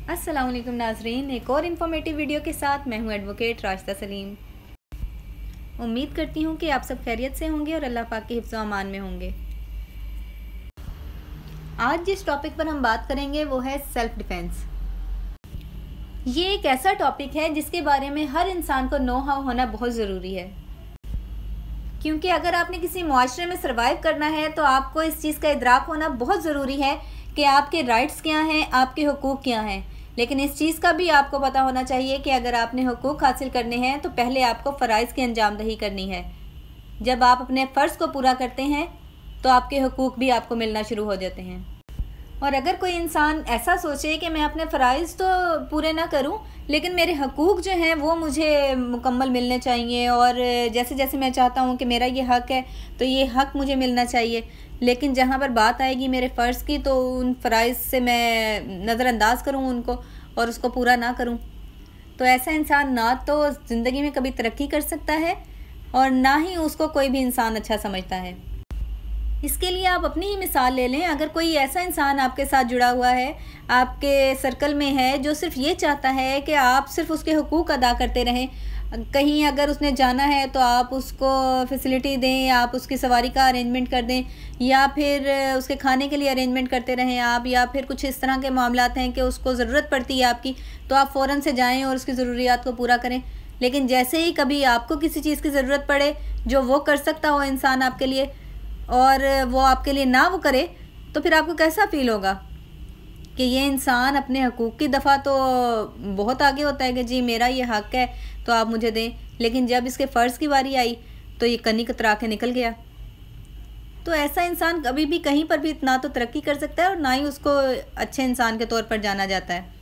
अस्सलाम वालेकुम नाजरीन, एक और इन्फॉर्मेटिव वीडियो के साथ मैं हूं एडवोकेट राशिदा सलीम। उम्मीद करती हूं कि आप सब खैरियत से होंगे और अल्लाह पाक के हिफ्ज़ व अमान में होंगे। आज जिस टॉपिक पर हम बात करेंगे वो है सेल्फ़ डिफेंस। ये एक ऐसा टॉपिक है जिसके बारे में हर इंसान को नो हाउ होना बहुत ज़रूरी है, क्योंकि अगर आपने किसी मुआशरे में सर्वाइव करना है तो आपको इस चीज़ का इदराक होना बहुत ज़रूरी है कि आपके राइट्स क्या हैं, आपके हुकूक क्या हैं। लेकिन इस चीज़ का भी आपको पता होना चाहिए कि अगर आपने हुकूक हासिल करने हैं तो पहले आपको फ़राइज़ की अंजामदही करनी है। जब आप अपने फ़र्ज़ को पूरा करते हैं तो आपके हुकूक भी आपको मिलना शुरू हो जाते हैं। और अगर कोई इंसान ऐसा सोचे कि मैं अपने फ़राइज़ तो पूरे ना करूं, लेकिन मेरे हकूक़ जो हैं वो मुझे मुकम्मल मिलने चाहिए और जैसे जैसे मैं चाहता हूं कि मेरा ये हक़ है तो ये हक़ मुझे मिलना चाहिए, लेकिन जहां पर बात आएगी मेरे फ़र्ज़ की तो उन फ़राइज़ से मैं नज़रअंदाज करूं उनको और उसको पूरा ना करूं, तो ऐसा इंसान ना तो ज़िंदगी में कभी तरक्की कर सकता है और ना ही उसको कोई भी इंसान अच्छा समझता है। इसके लिए आप अपनी ही मिसाल ले लें। अगर कोई ऐसा इंसान आपके साथ जुड़ा हुआ है, आपके सर्कल में है, जो सिर्फ ये चाहता है कि आप सिर्फ उसके हुकूक अदा करते रहें, कहीं अगर उसने जाना है तो आप उसको फैसिलिटी दें, आप उसकी सवारी का अरेंजमेंट कर दें या फिर उसके खाने के लिए अरेंजमेंट करते रहें आप, या फिर कुछ इस तरह के मामलात हैं कि उसको ज़रूरत पड़ती है आपकी, तो आप फ़ौरन से जाएँ और उसकी ज़रूरियात को पूरा करें। लेकिन जैसे ही कभी आपको किसी चीज़ की ज़रूरत पड़े जो वो कर सकता हो इंसान आपके लिए और वो आपके लिए ना वो करे, तो फिर आपको कैसा फ़ील होगा कि ये इंसान अपने हकूक़ की दफ़ा तो बहुत आगे होता है कि जी मेरा ये हक़ है तो आप मुझे दें, लेकिन जब इसके फ़र्ज़ की बारी आई तो ये कनी कतरा के निकल गया। तो ऐसा इंसान कभी भी कहीं पर भी ना तो तरक्की कर सकता है और ना ही उसको अच्छे इंसान के तौर पर जाना जाता है।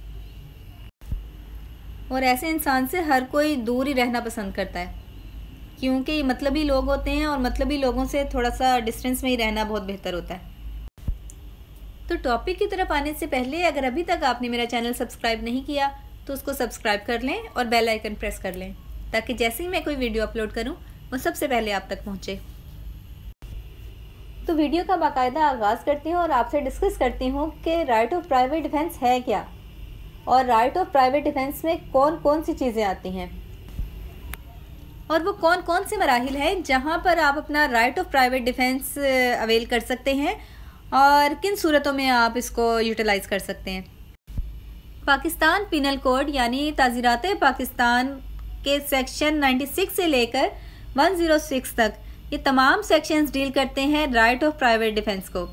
और ऐसे इंसान से हर कोई दूर ही रहना पसंद करता है, क्योंकि मतलबी लोग होते हैं और मतलबी लोगों से थोड़ा सा डिस्टेंस में ही रहना बहुत बेहतर होता है। तो टॉपिक की तरफ आने से पहले अगर अभी तक आपने मेरा चैनल सब्सक्राइब नहीं किया तो उसको सब्सक्राइब कर लें और बेल आइकन प्रेस कर लें, ताकि जैसे ही मैं कोई वीडियो अपलोड करूं वो सबसे पहले आप तक पहुंचे। तो वीडियो का बाकायदा आगाज़ करती हूँ और आपसे डिस्कस करती हूँ कि राइट ऑफ प्राइवेट डिफेंस है क्या और राइट ऑफ प्राइवेट डिफेंस में कौन कौन सी चीज़ें आती हैं और वो कौन कौन से मराहिल हैं जहाँ पर आप अपना right of private defence avail कर सकते हैं और किन सूरतों में आप इसको यूटिलाइज़ कर सकते हैं। पाकिस्तान पिनल कोड यानी ताज़ीरात पाकिस्तान के सेक्शन 96 से लेकर 106 तक ये तमाम सेक्शंस डील करते हैं राइट ऑफ प्राइवेट डिफेंस को।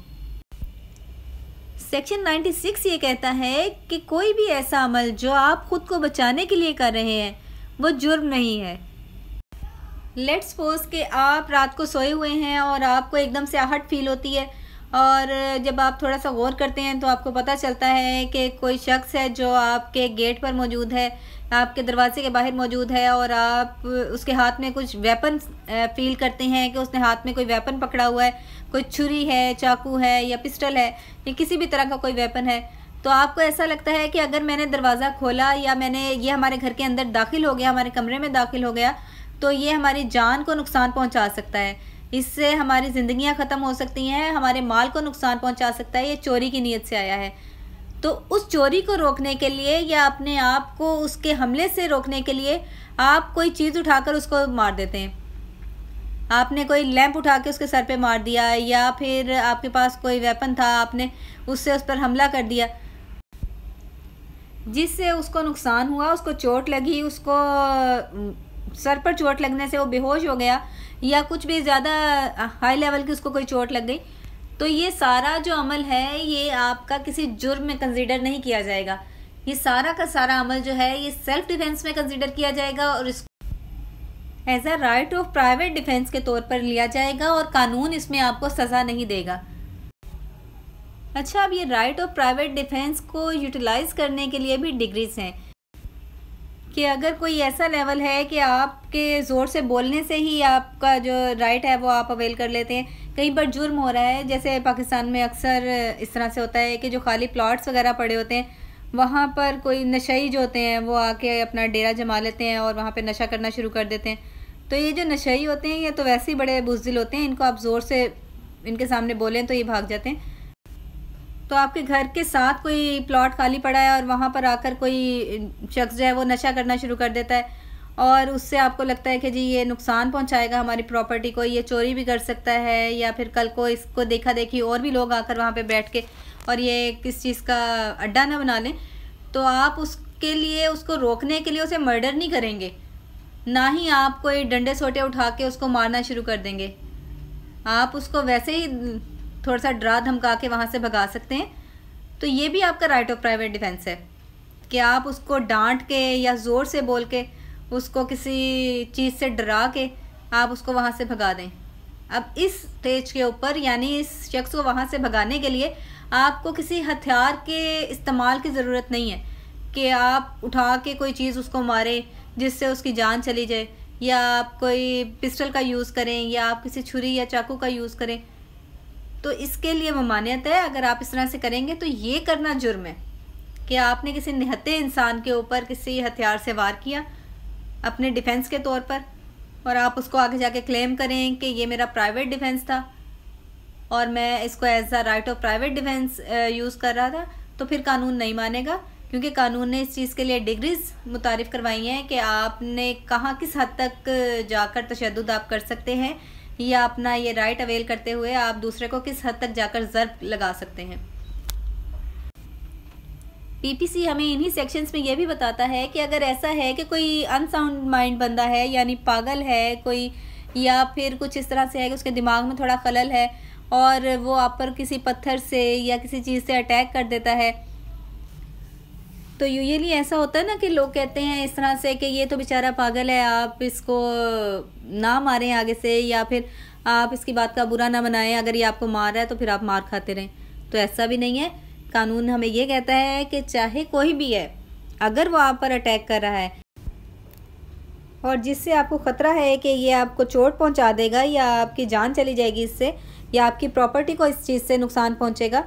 सेक्शन 96 ये कहता है कि कोई भी ऐसा अमल जो आप खुद को बचाने के लिए कर रहे हैं वो जुर्म नहीं है। लेट्स सपोज कि आप रात को सोए हुए हैं और आपको एकदम से आहट फील होती है और जब आप थोड़ा सा गौर करते हैं तो आपको पता चलता है कि कोई शख्स है जो आपके गेट पर मौजूद है, आपके दरवाजे के बाहर मौजूद है और आप उसके हाथ में कुछ वेपन फील करते हैं कि उसने हाथ में कोई वेपन पकड़ा हुआ है, कोई छुरी है, चाकू है या पिस्टल है या किसी भी तरह का कोई वेपन है। तो आपको ऐसा लगता है कि अगर मैंने दरवाज़ा खोला या ये हमारे घर के अंदर दाखिल हो गया, हमारे कमरे में दाखिल हो गया, तो ये हमारी जान को नुकसान पहुंचा सकता है, इससे हमारी ज़िंदगियां ख़त्म हो सकती हैं, हमारे माल को नुकसान पहुंचा सकता है, ये चोरी की नीयत से आया है। तो उस चोरी को रोकने के लिए या अपने आप को उसके हमले से रोकने के लिए आप कोई चीज़ उठाकर उसको मार देते हैं। आपने कोई लैंप उठा के उसके सर पे मार दिया या फिर आपके पास कोई वेपन था, आपने उससे उस पर हमला कर दिया जिससे उसको नुकसान हुआ, उसको चोट लगी, उसको सर पर चोट लगने से वो बेहोश हो गया या कुछ भी ज़्यादा हाई लेवल की उसको कोई चोट लग गई, तो ये सारा जो अमल है ये आपका किसी जुर्म में कंसीडर नहीं किया जाएगा। ये सारा का सारा अमल जो है ये सेल्फ डिफेंस में कंसीडर किया जाएगा और इसको as a right of private defence के तौर पर लिया जाएगा और कानून इसमें आपको सज़ा नहीं देगा। अच्छा, अब ये राइट ऑफ प्राइवेट डिफेंस को यूटिलाइज़ करने के लिए भी डिग्रीज हैं कि अगर कोई ऐसा लेवल है कि आपके ज़ोर से बोलने से ही आपका जो राइट है वो आप अवेल कर लेते हैं। कई बार जुर्म हो रहा है, जैसे पाकिस्तान में अक्सर इस तरह से होता है कि जो खाली प्लॉट्स वगैरह पड़े होते हैं वहाँ पर कोई नशई जो होते हैं वो आके अपना डेरा जमा लेते हैं और वहाँ पे नशा करना शुरू कर देते हैं। तो ये जो नशई होते हैं ये तो वैसे ही बड़े बुज़दिल होते हैं, इनको आप ज़ोर से इनके सामने बोलें तो ये भाग जाते हैं। तो आपके घर के साथ कोई प्लॉट खाली पड़ा है और वहाँ पर आकर कोई शख्स जो है वो नशा करना शुरू कर देता है और उससे आपको लगता है कि जी ये नुकसान पहुँचाएगा हमारी प्रॉपर्टी को, ये चोरी भी कर सकता है, या फिर कल को इसको देखा देखी और भी लोग आकर वहाँ पे बैठ के और ये किस चीज़ का अड्डा ना बना लें, तो आप उसके लिए, उसको रोकने के लिए उसे मर्डर नहीं करेंगे, ना ही आप कोई डंडे सोटे उठा के उसको मारना शुरू कर देंगे। आप उसको वैसे ही थोड़ा सा डरा धमका के वहाँ से भगा सकते हैं। तो ये भी आपका राइट ऑफ प्राइवेट डिफेंस है कि आप उसको डांट के या ज़ोर से बोल के, उसको किसी चीज़ से डरा के आप उसको वहाँ से भगा दें। अब इस स्टेज के ऊपर, यानी इस शख्स को वहाँ से भगाने के लिए आपको किसी हथियार के इस्तेमाल की ज़रूरत नहीं है कि आप उठा के कोई चीज़ उसको मारें जिससे उसकी जान चली जाए, या आप कोई पिस्टल का यूज़ करें, या आप किसी छुरी या चाकू का यूज़ करें। तो इसके लिए ममानियत है। अगर आप इस तरह से करेंगे तो ये करना जुर्म है कि आपने किसी निहत्थे इंसान के ऊपर किसी हथियार से वार किया अपने डिफेंस के तौर पर, और आप उसको आगे जाके क्लेम करें कि ये मेरा प्राइवेट डिफेंस था और मैं इसको as a right of private defence use कर रहा था, तो फिर कानून नहीं मानेगा, क्योंकि कानून ने इस चीज़ के लिए डिग्रीज मुतारिफ़ करवाई हैं कि आपने कहाँ किस हद तक जाकर तशद्दुद आप कर सकते हैं, या अपना ये राइट अवेल करते हुए आप दूसरे को किस हद तक जाकर ज़र्ब लगा सकते हैं। पीपीसी हमें इन्हीं सेक्शंस में ये भी बताता है कि अगर ऐसा है कि कोई अनसाउंड माइंड बंदा है, यानी पागल है कोई, या फिर कुछ इस तरह से है कि उसके दिमाग में थोड़ा खलल है और वो आप पर किसी पत्थर से या किसी चीज़ से अटैक कर देता है, तो यूजुअली ऐसा होता है ना कि लोग कहते हैं इस तरह से कि ये तो बेचारा पागल है, आप इसको ना मारें आगे से, या फिर आप इसकी बात का बुरा ना बनाएं, अगर ये आपको मार रहा है तो फिर आप मार खाते रहें। तो ऐसा भी नहीं है। कानून हमें ये कहता है कि चाहे कोई भी है, अगर वो आप पर अटैक कर रहा है और जिससे आपको ख़तरा है कि ये आपको चोट पहुंचा देगा या आपकी जान चली जाएगी इससे, या आपकी प्रॉपर्टी को इस चीज़ से नुकसान पहुंचेगा,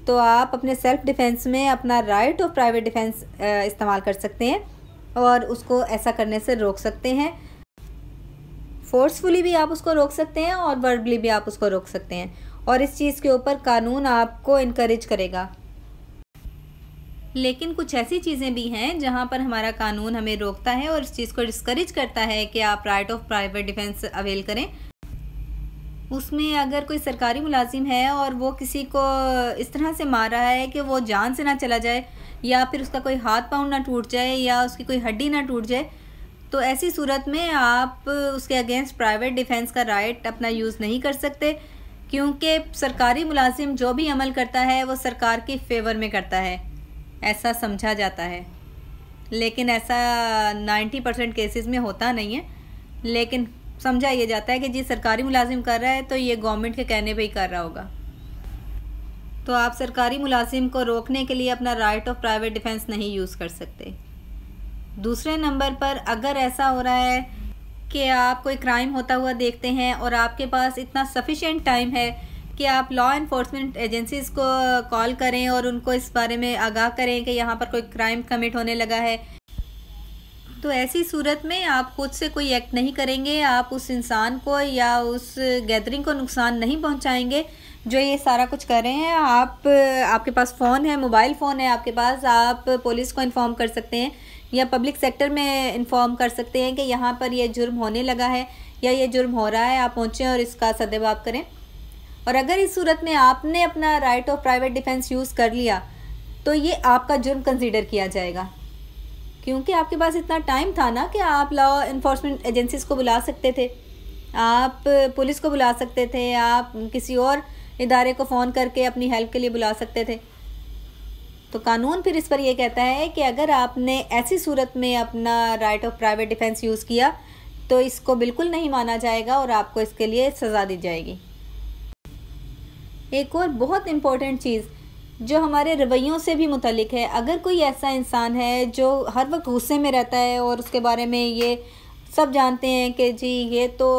तो आप अपने सेल्फ़ डिफेंस में अपना राइट ऑफ प्राइवेट डिफेंस इस्तेमाल कर सकते हैं और उसको ऐसा करने से रोक सकते हैं। फोर्सफुली भी आप उसको रोक सकते हैं और वर्बली भी आप उसको रोक सकते हैं, और इस चीज़ के ऊपर कानून आपको इनकरेज करेगा। लेकिन कुछ ऐसी चीज़ें भी हैं जहां पर हमारा कानून हमें रोकता है और इस चीज़ को डिस्करेज करता है कि आप right of private defence avail करें। उसमें अगर कोई सरकारी मुलाजिम है और वो किसी को इस तरह से मार रहा है कि वो जान से ना चला जाए, या फिर उसका कोई हाथ पाँव ना टूट जाए, या उसकी कोई हड्डी ना टूट जाए, तो ऐसी सूरत में आप उसके अगेंस्ट प्राइवेट डिफेंस का राइट अपना यूज़ नहीं कर सकते, क्योंकि सरकारी मुलाजिम जो भी अमल करता है वो सरकार के फेवर में करता है, ऐसा समझा जाता है। लेकिन ऐसा 90% केसेस में होता नहीं है, लेकिन समझा ये जाता है कि जी सरकारी मुलाजिम कर रहा है तो ये गवर्नमेंट के कहने पे ही कर रहा होगा। तो आप सरकारी मुलाजिम को रोकने के लिए अपना राइट ऑफ प्राइवेट डिफेंस नहीं यूज़ कर सकते। दूसरे नंबर पर, अगर ऐसा हो रहा है कि आप कोई क्राइम होता हुआ देखते हैं और आपके पास इतना सफिशिएंट टाइम है कि आप लॉ इन्फोर्समेंट एजेंसीज़ को कॉल करें और उनको इस बारे में आगाह करें कि यहाँ पर कोई क्राइम कमिट होने लगा है, तो ऐसी सूरत में आप खुद से कोई एक्ट नहीं करेंगे, आप उस इंसान को या उस गैदरिंग को नुकसान नहीं पहुँचाएंगे जो ये सारा कुछ कर रहे हैं। आपके पास फ़ोन है, मोबाइल फ़ोन है आपके पास, आप पुलिस को इन्फॉर्म कर सकते हैं या पब्लिक सेक्टर में इन्फॉर्म कर सकते हैं कि यहाँ पर ये जुर्म होने लगा है या ये जुर्म हो रहा है, आप पहुँचें और इसका सद्देबाब करें। और अगर इस सूरत में आपने अपना right of private defence use कर लिया तो ये आपका जुर्म कंसीडर किया जाएगा, क्योंकि आपके पास इतना टाइम था ना कि आप लॉ इन्फोर्समेंट एजेंसीज़ को बुला सकते थे, आप पुलिस को बुला सकते थे, आप किसी और इदारे को फ़ोन करके अपनी हेल्प के लिए बुला सकते थे। तो कानून फिर इस पर यह कहता है कि अगर आपने ऐसी सूरत में अपना right of private defence use किया तो इसको बिल्कुल नहीं माना जाएगा और आपको इसके लिए सज़ा दी जाएगी। एक और बहुत इम्पॉर्टेंट चीज़ जो हमारे रवैयों से भी मुतल्लिक है, अगर कोई ऐसा इंसान है जो हर वक्त गुस्से में रहता है और उसके बारे में ये सब जानते हैं कि जी ये तो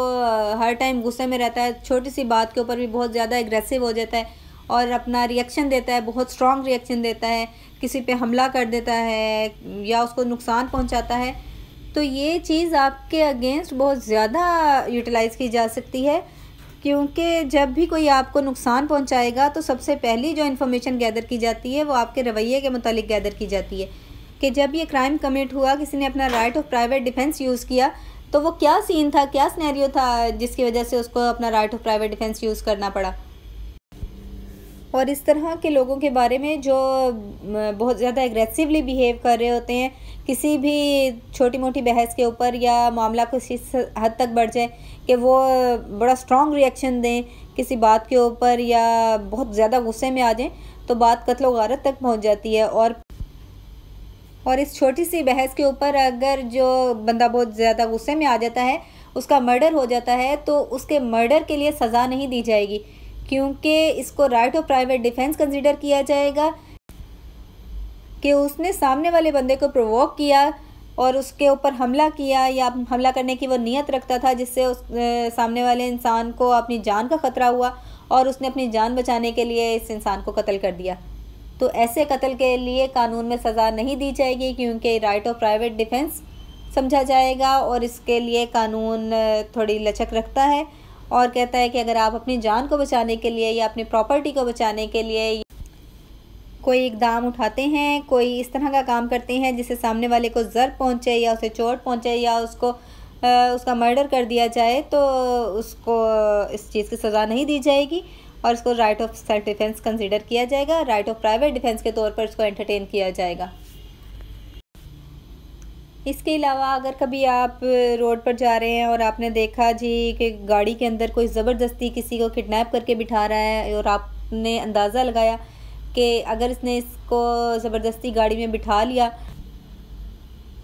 हर टाइम गुस्से में रहता है, छोटी सी बात के ऊपर भी बहुत ज़्यादा एग्रेसिव हो जाता है और अपना रिएक्शन देता है, बहुत स्ट्रॉन्ग रिएक्शन देता है, किसी पे हमला कर देता है या उसको नुकसान पहुंचाता है, तो ये चीज़ आपके अगेंस्ट बहुत ज़्यादा यूटिलाइज़ की जा सकती है। क्योंकि जब भी कोई आपको नुकसान पहुंचाएगा तो सबसे पहली जो इन्फॉर्मेशन गैदर की जाती है वो आपके रवैये के मुतालिक गैदर की जाती है कि जब ये क्राइम कमिट हुआ, किसी ने अपना right of private defence use किया, तो वो क्या सीन था, क्या सिनेरियो था जिसकी वजह से उसको अपना right of private defence use करना पड़ा। और इस तरह के लोगों के बारे में जो बहुत ज़्यादा एग्रेसिवली बिहेव कर रहे होते हैं, किसी भी छोटी मोटी बहस के ऊपर या मामला को इस हद तक बढ़ जाए कि वो बड़ा स्ट्रॉन्ग रिएक्शन दें किसी बात के ऊपर या बहुत ज़्यादा गुस्से में आ जाएं, तो बात कत्ल व गारत तक पहुंच जाती है। और इस छोटी सी बहस के ऊपर अगर जो बंदा बहुत ज़्यादा गुस्से में आ जाता है, उसका मर्डर हो जाता है, तो उसके मर्डर के लिए सज़ा नहीं दी जाएगी, क्योंकि इसको right of private defence consider किया जाएगा कि उसने सामने वाले बंदे को प्रोवोक किया और उसके ऊपर हमला किया या हमला करने की वो नीयत रखता था, जिससे उस सामने वाले इंसान को अपनी जान का ख़तरा हुआ और उसने अपनी जान बचाने के लिए इस इंसान को कत्ल कर दिया। तो ऐसे कत्ल के लिए कानून में सज़ा नहीं दी जाएगी, क्योंकि राइट ऑफ प्राइवेट डिफेंस समझा जाएगा और इसके लिए कानून थोड़ी लचक रखता है और कहता है कि अगर आप अपनी जान को बचाने के लिए या अपनी प्रॉपर्टी को बचाने के लिए कोई इकदाम उठाते हैं, कोई इस तरह का काम करते हैं जिससे सामने वाले को ज़र पहुंचे या उसे चोट पहुंचे या उसका मर्डर कर दिया जाए, तो उसको इस चीज़ की सज़ा नहीं दी जाएगी और इसको right of self defence consider किया जाएगा। राइट ऑफ प्राइवेट डिफेंस के तौर पर इसको एंटरटेन किया जाएगा। इसके अलावा अगर कभी आप रोड पर जा रहे हैं और आपने देखा जी कि गाड़ी के अंदर कोई ज़बरदस्ती किसी को किडनैप करके बिठा रहा है और आपने अंदाज़ा लगाया कि अगर इसने इसको ज़बरदस्ती गाड़ी में बिठा लिया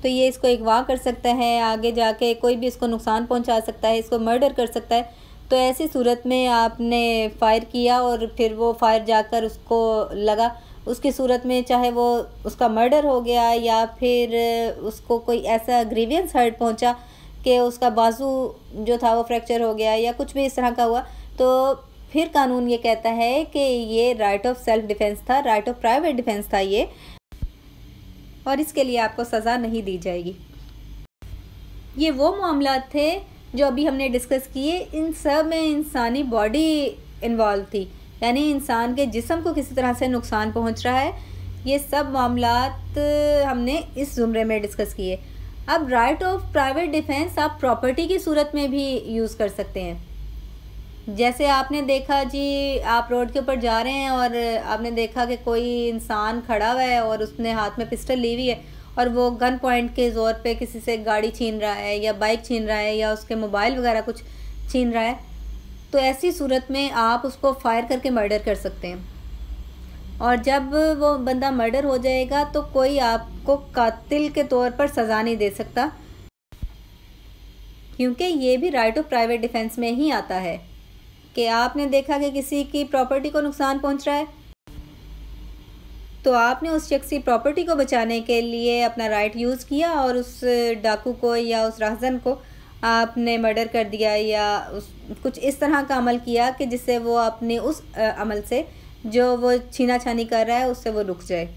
तो ये इसको अगवा कर सकता है, आगे जाके कोई भी इसको नुकसान पहुंचा सकता है, इसको मर्डर कर सकता है, तो ऐसी सूरत में आपने फ़ायर किया और फिर वो फायर जाकर उसको लगा, उसकी सूरत में चाहे वो उसका मर्डर हो गया या फिर उसको कोई ऐसा ग्रीवियंस हर्ट पहुंचा कि उसका बाजू जो था वो फ्रैक्चर हो गया या कुछ भी इस तरह का हुआ, तो फिर कानून ये कहता है कि ये राइट ऑफ सेल्फ डिफेंस था, राइट ऑफ प्राइवेट डिफेंस था ये, और इसके लिए आपको सज़ा नहीं दी जाएगी। ये वो मामला थे जो अभी हमने डिस्कस किए, इन सब में इंसानी बॉडी इन्वॉल्व थी, यानी इंसान के जिस्म को किसी तरह से नुकसान पहुंच रहा है। ये सब मामलात हमने इस ज़ुमरे में डिस्कस किए। अब राइट ऑफ प्राइवेट डिफेंस आप प्रॉपर्टी की सूरत में भी यूज़ कर सकते हैं। जैसे आपने देखा जी, आप रोड के ऊपर जा रहे हैं और आपने देखा कि कोई इंसान खड़ा हुआ है और उसने हाथ में पिस्टल ली हुई है और वो गन पॉइंट के ज़ोर पे किसी से गाड़ी छीन रहा है या बाइक छीन रहा है या उसके मोबाइल वगैरह कुछ छीन रहा है, तो ऐसी सूरत में आप उसको फायर करके मर्डर कर सकते हैं। और जब वो बंदा मर्डर हो जाएगा तो कोई आपको कातिल के तौर पर सज़ा नहीं दे सकता, क्योंकि ये भी राइट ऑफ प्राइवेट डिफेंस में ही आता है कि आपने देखा कि किसी की प्रॉपर्टी को नुकसान पहुंच रहा है, तो आपने उस शख्स की प्रॉपर्टी को बचाने के लिए अपना राइट यूज़ किया और उस डाकू को या उस राहज़न को आपने मर्डर कर दिया या कुछ इस तरह का अमल किया कि जिससे वो अपने उस अमल से जो वो छीना छानी कर रहा है उससे वो रुक जाए।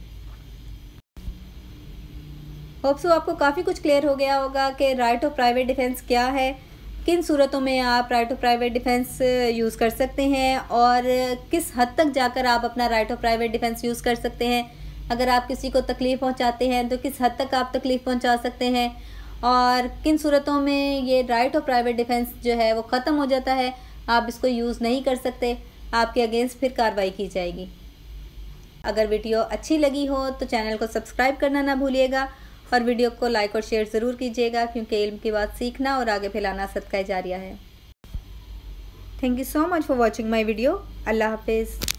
होप सो आपको काफ़ी कुछ क्लियर हो गया होगा कि राइट ऑफ प्राइवेट डिफेंस क्या है, किन सूरतों में आप right of private defence use कर सकते हैं और किस हद तक जाकर आप अपना right of private defence use कर सकते हैं। अगर आप किसी को तकलीफ़ पहुंचाते हैं तो किस हद तक आप तकलीफ़ पहुंचा सकते हैं और किन सूरतों में ये राइट ऑफ प्राइवेट डिफेंस जो है वो ख़त्म हो जाता है, आप इसको यूज़ नहीं कर सकते, आपके अगेंस्ट फिर कार्रवाई की जाएगी। अगर वीडियो अच्छी लगी हो तो चैनल को सब्सक्राइब करना ना भूलिएगा और वीडियो को लाइक और शेयर ज़रूर कीजिएगा, क्योंकि इल्म की बात सीखना और आगे फैलाना सदका जारिया है। Thank you so much for watching my video. अल्लाह हाफिज़।